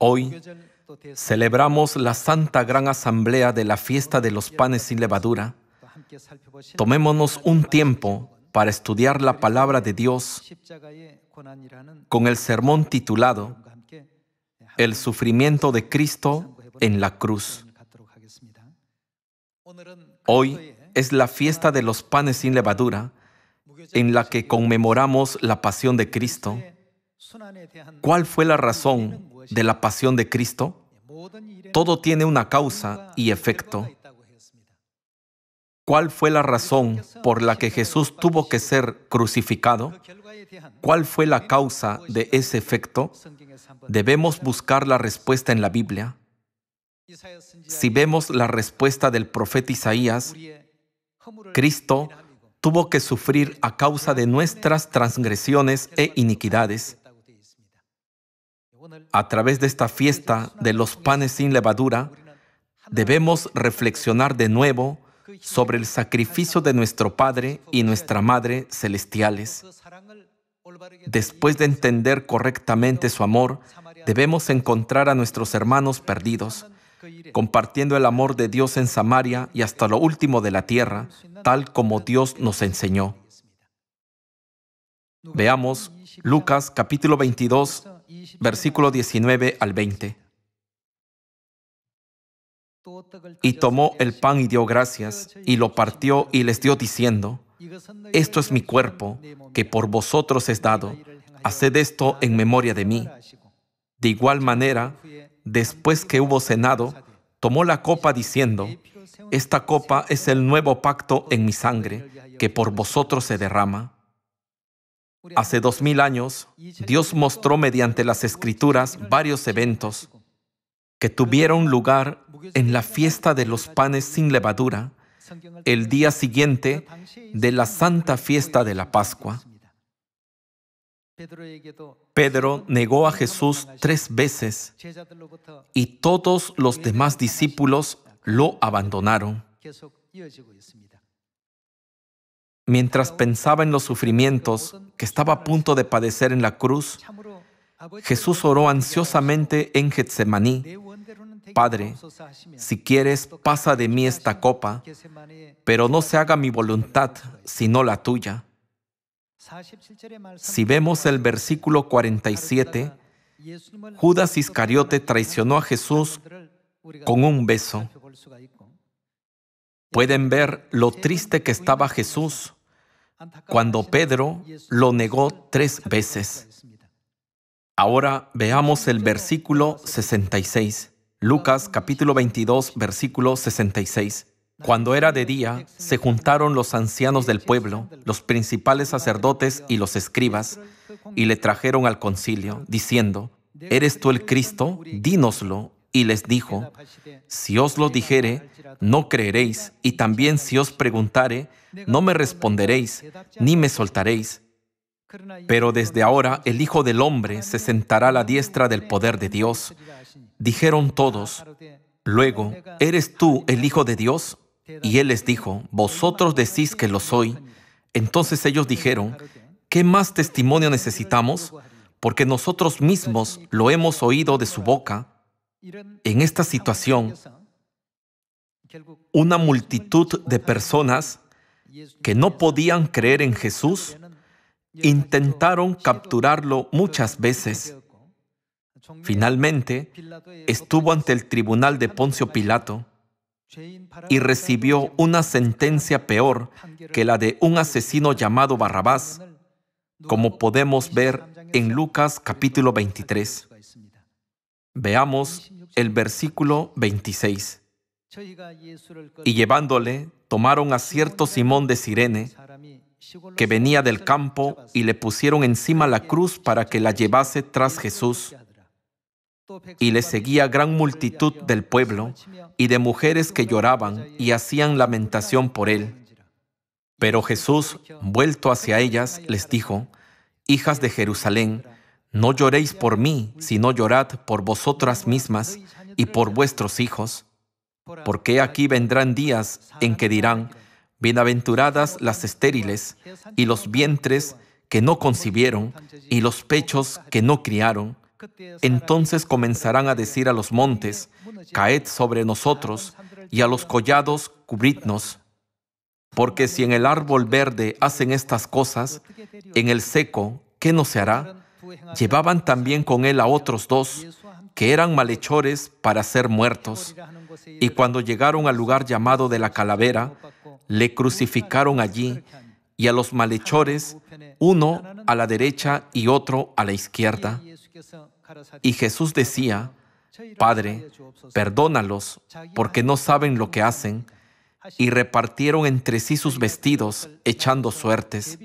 Hoy celebramos la Santa Gran Asamblea de la Fiesta de los Panes sin Levadura. Tomémonos un tiempo para estudiar la Palabra de Dios con el sermón titulado El sufrimiento de Cristo en la cruz. Hoy es la fiesta de los panes sin levadura, en la que conmemoramos la pasión de Cristo. ¿Cuál fue la razón de la pasión de Cristo? Todo tiene una causa y efecto. ¿Cuál fue la razón por la que Jesús tuvo que ser crucificado? ¿Cuál fue la causa de ese efecto? Debemos buscar la respuesta en la Biblia. Si vemos la respuesta del profeta Isaías, Cristo tuvo que sufrir a causa de nuestras transgresiones e iniquidades. A través de esta fiesta de los panes sin levadura, debemos reflexionar de nuevo sobre el sacrificio de nuestro Padre y nuestra Madre celestiales. Después de entender correctamente su amor, debemos encontrar a nuestros hermanos perdidos, compartiendo el amor de Dios en Samaria y hasta lo último de la tierra, tal como Dios nos enseñó. Veamos Lucas capítulo 22, versículo 19 al 20. Y tomó el pan y dio gracias, y lo partió y les dio diciendo: Esto es mi cuerpo, que por vosotros es dado. Haced esto en memoria de mí. De igual manera, después que hubo cenado, tomó la copa diciendo: Esta copa es el nuevo pacto en mi sangre, que por vosotros se derrama. Hace 2000 años, Dios mostró mediante las Escrituras varios eventos que tuvieron lugar en la fiesta de los panes sin levadura, el día siguiente de la santa fiesta de la Pascua. Pedro negó a Jesús 3 veces y todos los demás discípulos lo abandonaron. Mientras pensaba en los sufrimientos que estaba a punto de padecer en la cruz, Jesús oró ansiosamente en Getsemaní: Padre, si quieres, pasa de mí esta copa, pero no se haga mi voluntad, sino la tuya. Si vemos el versículo 47, Judas Iscariote traicionó a Jesús con un beso. Pueden ver lo triste que estaba Jesús cuando Pedro lo negó 3 veces. Ahora veamos el versículo 66. Lucas capítulo 22, versículo 66. Cuando era de día, se juntaron los ancianos del pueblo, los principales sacerdotes y los escribas, y le trajeron al concilio, diciendo: ¿Eres tú el Cristo? Dínoslo. Y les dijo: Si os lo dijere, no creeréis, y también si os preguntare, no me responderéis, ni me soltaréis. Pero desde ahora el Hijo del Hombre se sentará a la diestra del poder de Dios. Dijeron todos: Luego, ¿eres tú el Hijo de Dios? Y él les dijo: Vosotros decís que lo soy. Entonces ellos dijeron: ¿Qué más testimonio necesitamos? Porque nosotros mismos lo hemos oído de su boca. En esta situación, una multitud de personas que no podían creer en Jesús intentaron capturarlo muchas veces. Finalmente, estuvo ante el tribunal de Poncio Pilato y recibió una sentencia peor que la de un asesino llamado Barrabás, como podemos ver en Lucas capítulo 23. Veamos el versículo 26. Y llevándole, tomaron a cierto Simón de Cirene, que venía del campo, y le pusieron encima la cruz para que la llevase tras Jesús. Y le seguía gran multitud del pueblo y de mujeres que lloraban y hacían lamentación por él. Pero Jesús, vuelto hacia ellas, les dijo: Hijas de Jerusalén, no lloréis por mí, sino llorad por vosotras mismas y por vuestros hijos. Porque aquí vendrán días en que dirán: Bienaventuradas las estériles, y los vientres que no concibieron, y los pechos que no criaron. Entonces comenzarán a decir a los montes, caed sobre nosotros, y a los collados, cubridnos. Porque si en el árbol verde hacen estas cosas, en el seco, ¿qué no se hará? Llevaban también con él a otros dos, que eran malhechores para ser muertos. Y cuando llegaron al lugar llamado de la Calavera, le crucificaron allí, y a los malhechores, uno a la derecha y otro a la izquierda. Y Jesús decía, Padre, perdónalos, porque no saben lo que hacen. Y repartieron entre sí sus vestidos, echando suertes.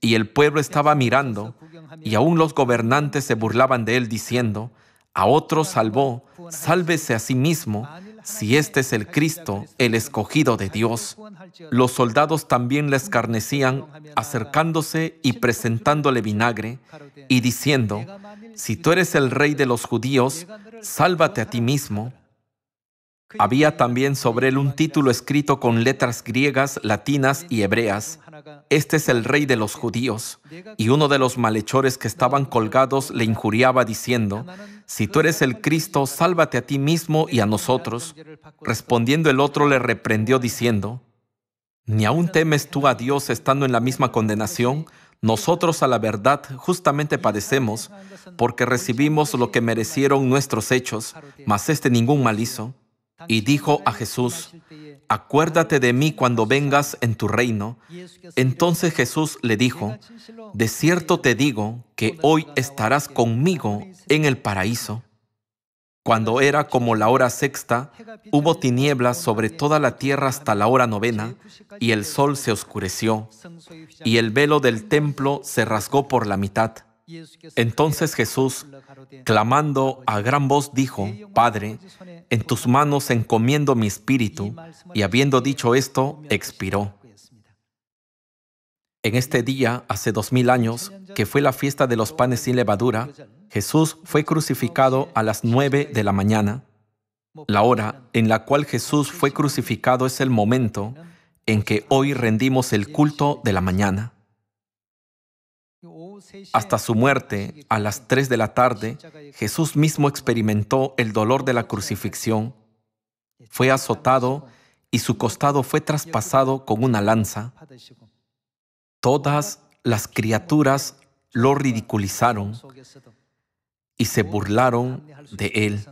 Y el pueblo estaba mirando, y aún los gobernantes se burlaban de él, diciendo, a otro salvó, sálvese a sí mismo, si este es el Cristo, el escogido de Dios. Los soldados también le escarnecían, acercándose y presentándole vinagre, y diciendo, si tú eres el rey de los judíos, sálvate a ti mismo. Había también sobre él un título escrito con letras griegas, latinas y hebreas. Este es el rey de los judíos. Y uno de los malhechores que estaban colgados le injuriaba diciendo, si tú eres el Cristo, sálvate a ti mismo y a nosotros. Respondiendo el otro le reprendió diciendo, ¿ni aún temes tú a Dios estando en la misma condenación? Nosotros a la verdad justamente padecemos, porque recibimos lo que merecieron nuestros hechos, mas este ningún mal hizo. Y dijo a Jesús, acuérdate de mí cuando vengas en tu reino. Entonces Jesús le dijo, de cierto te digo que hoy estarás conmigo en el paraíso. Cuando era como la hora sexta, hubo tinieblas sobre toda la tierra hasta la hora novena, y el sol se oscureció, y el velo del templo se rasgó por la mitad. Entonces Jesús, clamando a gran voz, dijo, Padre, en tus manos encomiendo mi espíritu, y habiendo dicho esto, expiró. En este día, hace 2000 años, que fue la fiesta de los panes sin levadura, Jesús fue crucificado a las 9 de la mañana. La hora en la cual Jesús fue crucificado es el momento en que hoy rendimos el culto de la mañana. Hasta su muerte, a las 3 de la tarde, Jesús mismo experimentó el dolor de la crucifixión. Fue azotado y su costado fue traspasado con una lanza. Todas las criaturas lo ridiculizaron y se burlaron de él,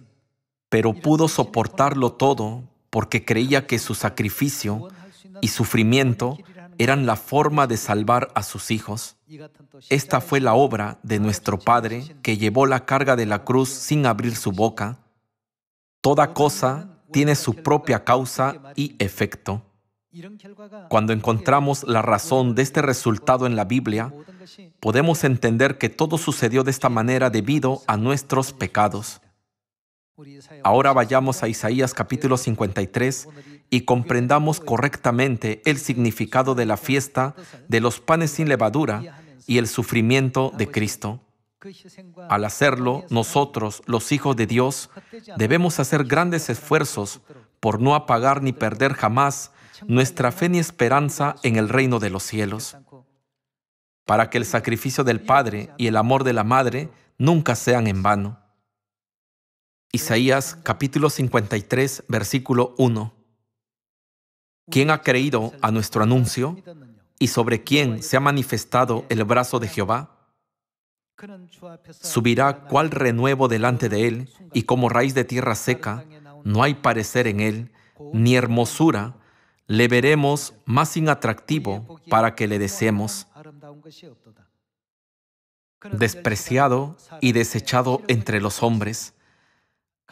pero pudo soportarlo todo porque creía que su sacrificio y sufrimiento eran la forma de salvar a sus hijos. Esta fue la obra de nuestro Padre, que llevó la carga de la cruz sin abrir su boca. Toda cosa tiene su propia causa y efecto. Cuando encontramos la razón de este resultado en la Biblia, podemos entender que todo sucedió de esta manera debido a nuestros pecados. Ahora vayamos a Isaías capítulo 53 y comprendamos correctamente el significado de la fiesta de los panes sin levadura y el sufrimiento de Cristo. Al hacerlo, nosotros, los hijos de Dios, debemos hacer grandes esfuerzos por no apagar ni perder jamás nuestra fe ni esperanza en el reino de los cielos, para que el sacrificio del Padre y el amor de la Madre nunca sean en vano. Isaías capítulo 53, versículo 1. ¿Quién ha creído a nuestro anuncio? ¿Y sobre quién se ha manifestado el brazo de Jehová? Subirá cual renuevo delante de él, y como raíz de tierra seca, no hay parecer en él, ni hermosura, le veremos más inatractivo para que le deseemos. Despreciado y desechado entre los hombres,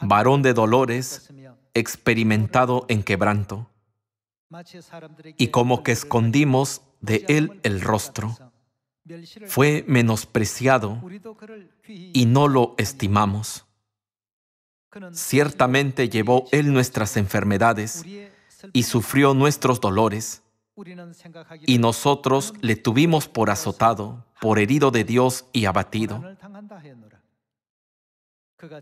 varón de dolores, experimentado en quebranto, y como que escondimos de él el rostro. Fue menospreciado y no lo estimamos. Ciertamente llevó él nuestras enfermedades y sufrió nuestros dolores, y nosotros le tuvimos por azotado, por herido de Dios y abatido.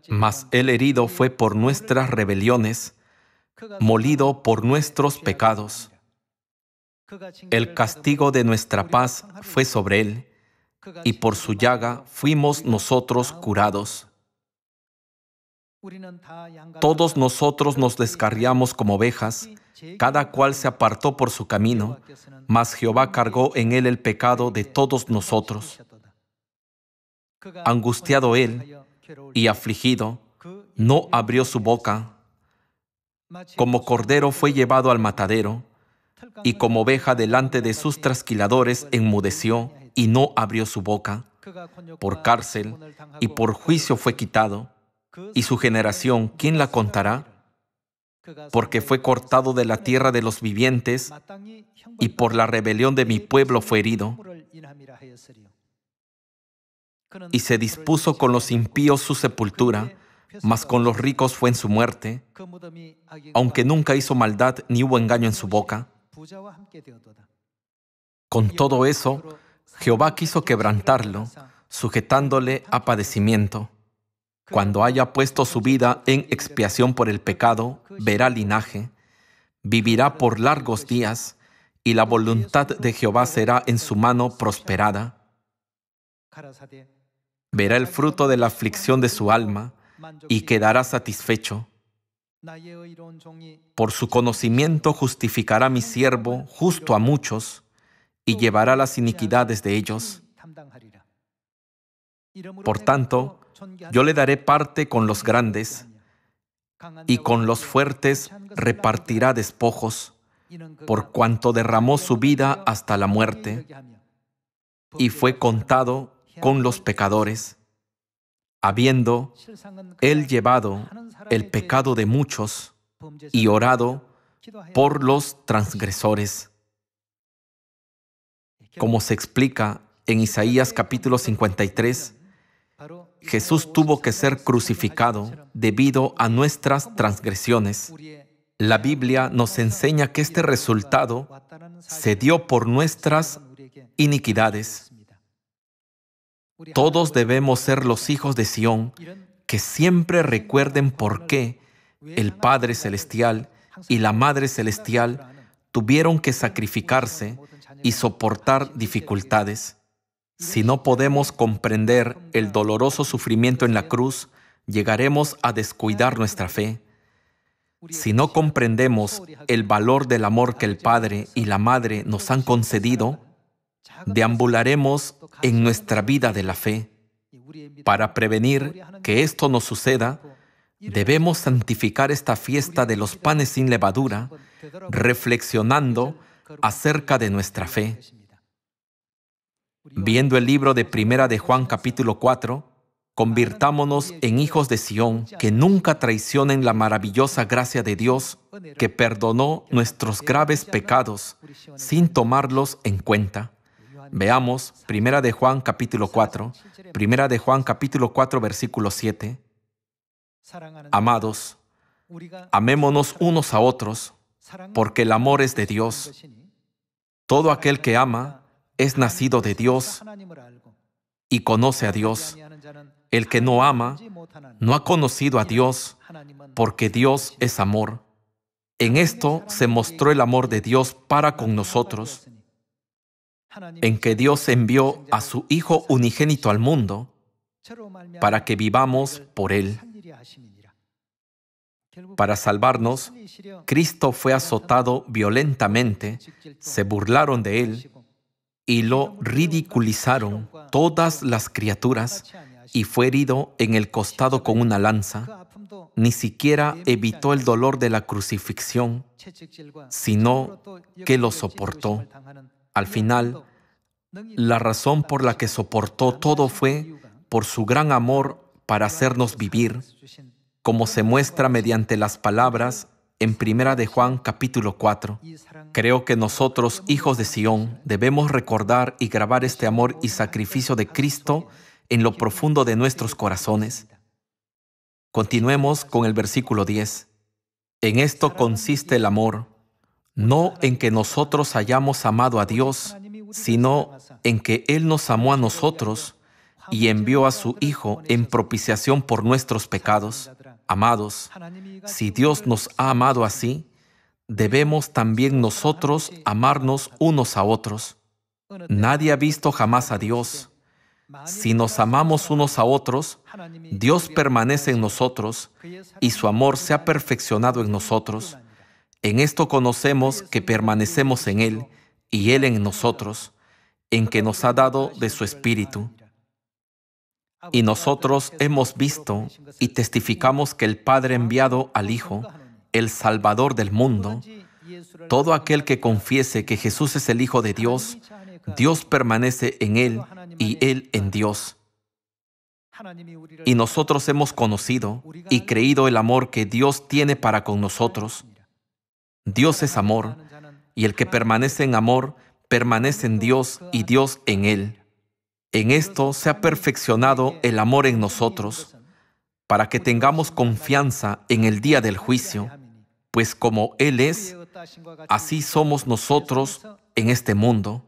Mas el herido fue por nuestras rebeliones, molido por nuestros pecados. El castigo de nuestra paz fue sobre él, y por su llaga fuimos nosotros curados. Todos nosotros nos descarriamos como ovejas, cada cual se apartó por su camino, mas Jehová cargó en él el pecado de todos nosotros. Angustiado él y afligido, no abrió su boca. Como cordero fue llevado al matadero, y como oveja delante de sus trasquiladores enmudeció y no abrió su boca. Por cárcel y por juicio fue quitado. Y su generación, ¿quién la contará? Porque fue cortado de la tierra de los vivientes, y por la rebelión de mi pueblo fue herido. Y se dispuso con los impíos su sepultura, mas con los ricos fue en su muerte, aunque nunca hizo maldad ni hubo engaño en su boca. Con todo eso, Jehová quiso quebrantarlo, sujetándole a padecimiento. Cuando haya puesto su vida en expiación por el pecado, verá linaje, vivirá por largos días, y la voluntad de Jehová será en su mano prosperada. Verá el fruto de la aflicción de su alma, y quedará satisfecho. Por su conocimiento justificará mi siervo justo a muchos, y llevará las iniquidades de ellos. Por tanto, yo le daré parte con los grandes, y con los fuertes repartirá despojos, por cuanto derramó su vida hasta la muerte, y fue contado con los pecadores, habiendo él llevado el pecado de muchos y orado por los transgresores. Como se explica en Isaías capítulo 53, Jesús tuvo que ser crucificado debido a nuestras transgresiones. La Biblia nos enseña que este resultado se dio por nuestras iniquidades. Todos debemos ser los hijos de Sión, que siempre recuerden por qué el Padre Celestial y la Madre Celestial tuvieron que sacrificarse y soportar dificultades. Si no podemos comprender el doloroso sufrimiento en la cruz, llegaremos a descuidar nuestra fe. Si no comprendemos el valor del amor que el Padre y la Madre nos han concedido, deambularemos en nuestra vida de la fe. Para prevenir que esto nos suceda, debemos santificar esta fiesta de los panes sin levadura, reflexionando acerca de nuestra fe. Viendo el libro de Primera de Juan capítulo 4, convirtámonos en hijos de Sión que nunca traicionen la maravillosa gracia de Dios que perdonó nuestros graves pecados sin tomarlos en cuenta. Veamos Primera de Juan capítulo 4, Primera de Juan capítulo 4 versículo 7. Amados, amémonos unos a otros, porque el amor es de Dios. Todo aquel que ama es nacido de Dios y conoce a Dios. El que no ama no ha conocido a Dios, porque Dios es amor. En esto se mostró el amor de Dios para con nosotros, en que Dios envió a su Hijo unigénito al mundo para que vivamos por Él. Para salvarnos, Cristo fue azotado violentamente, se burlaron de Él y lo ridiculizaron todas las criaturas, y fue herido en el costado con una lanza. Ni siquiera evitó el dolor de la crucifixión, sino que lo soportó. Al final, la razón por la que soportó todo fue por su gran amor para hacernos vivir, como se muestra mediante las palabras en Primera de Juan capítulo 4. Creo que nosotros, hijos de Sión, debemos recordar y grabar este amor y sacrificio de Cristo en lo profundo de nuestros corazones. Continuemos con el versículo 10. En esto consiste el amor, no en que nosotros hayamos amado a Dios, sino en que Él nos amó a nosotros y envió a su Hijo en propiciación por nuestros pecados. Amados, si Dios nos ha amado así, debemos también nosotros amarnos unos a otros. Nadie ha visto jamás a Dios. Si nos amamos unos a otros, Dios permanece en nosotros y su amor se ha perfeccionado en nosotros. En esto conocemos que permanecemos en Él y Él en nosotros, en que nos ha dado de su Espíritu. Y nosotros hemos visto y testificamos que el Padre ha enviado al Hijo, el Salvador del mundo. Todo aquel que confiese que Jesús es el Hijo de Dios, Dios permanece en Él y Él en Dios. Y nosotros hemos conocido y creído el amor que Dios tiene para con nosotros. Dios es amor, y el que permanece en amor, permanece en Dios y Dios en Él. En esto se ha perfeccionado el amor en nosotros, para que tengamos confianza en el día del juicio, pues como Él es, así somos nosotros en este mundo.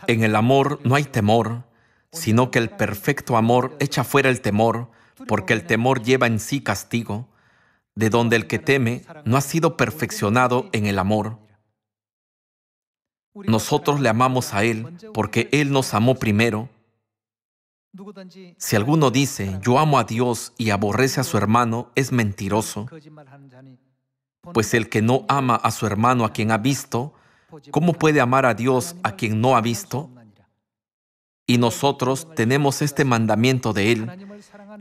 En el amor no hay temor, sino que el perfecto amor echa fuera el temor, porque el temor lleva en sí castigo, de donde el que teme no ha sido perfeccionado en el amor. Nosotros le amamos a Él, porque Él nos amó primero. Si alguno dice, yo amo a Dios y aborrece a su hermano, es mentiroso. Pues el que no ama a su hermano a quien ha visto, ¿cómo puede amar a Dios a quien no ha visto? Y nosotros tenemos este mandamiento de Él: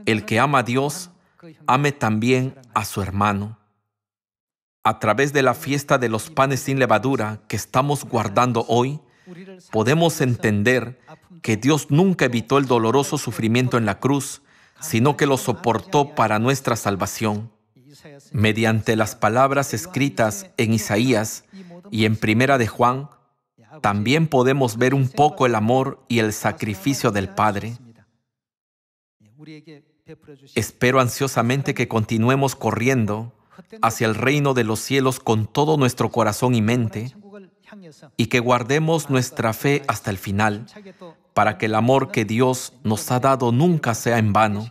el que ama a Dios, ame también a su hermano. A través de la fiesta de los panes sin levadura que estamos guardando hoy, podemos entender que Dios nunca evitó el doloroso sufrimiento en la cruz, sino que lo soportó para nuestra salvación. Mediante las palabras escritas en Isaías y en Primera de Juan, también podemos ver un poco el amor y el sacrificio del Padre. Espero ansiosamente que continuemos corriendo hacia el reino de los cielos con todo nuestro corazón y mente, y que guardemos nuestra fe hasta el final, para que el amor que Dios nos ha dado nunca sea en vano.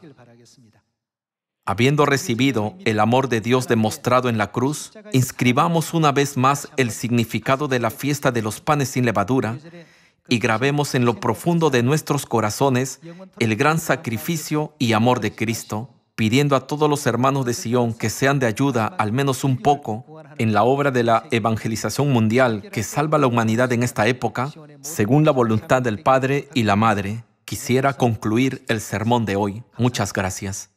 Habiendo recibido el amor de Dios demostrado en la cruz, inscribamos una vez más el significado de la fiesta de los panes sin levadura y grabemos en lo profundo de nuestros corazones el gran sacrificio y amor de Cristo, pidiendo a todos los hermanos de Sion que sean de ayuda, al menos un poco, en la obra de la evangelización mundial que salva a la humanidad en esta época, según la voluntad del Padre y la Madre. Quisiera concluir el sermón de hoy. Muchas gracias.